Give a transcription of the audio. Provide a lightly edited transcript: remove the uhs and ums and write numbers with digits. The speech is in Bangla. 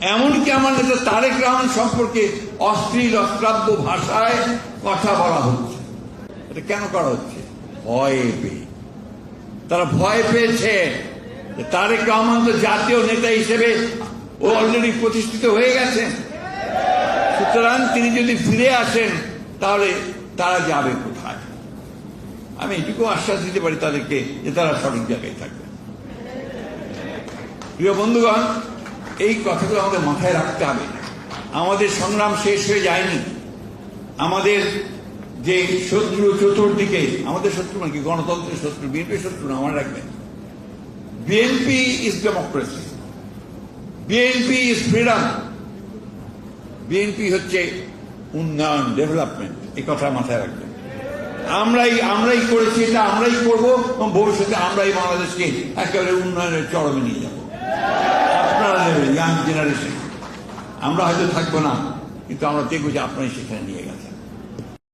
এমনকি আমার নেতা তারেক রহমান সম্পর্কে অশ্লীল অশ্রাব্য ভাষায় কথা বলা হচ্ছে। এটা কেন করা হচ্ছে? ভয়ে পেয়ে। তারা ভয় পেয়েছে যে তারেক রহমান তো জাতীয় নেতা হিসেবে ও অলরেডি প্রতিষ্ঠিত হয়ে গেছেন, সুতরাং তিনি যদি ফিরে আসেন তাহলে তারা যাবে কোথায়? আমি এটুকু আশ্বাস দিতে পারি তাদেরকে যে তারা সঠিক জায়গায় থাকবে। প্রিয় বন্ধুগণ, এই কথাগুলো আমাদের মাথায় রাখতে হবে। আমাদের সংগ্রাম শেষ হয়ে যায়নি। আমাদের যে শত্রু চতুর্দিকে, আমাদের শত্রু মানে কি? গণতন্ত্রের শত্রু, বিএনপির শত্রু না, আমার রাখবেন। BNP is democracy, BNP is freedom, BNP হচ্ছে উন্নয়ন, ডেভেলপমেন্ট। এই কথা মাথায় রাখবেন। আমরাই করেছি, এটা আমরাই করবো এবং ভবিষ্যতে আমরাই বাংলাদেশকে একেবারে উন্নয়নের চরমে নিয়ে যাব। আপনারা নেবেন, ইয়াং জেনারেশন। আমরা হয়তো থাকবো না, কিন্তু আমরা দেখবো যে আপনারাই সেখানে নিয়ে গেছেন।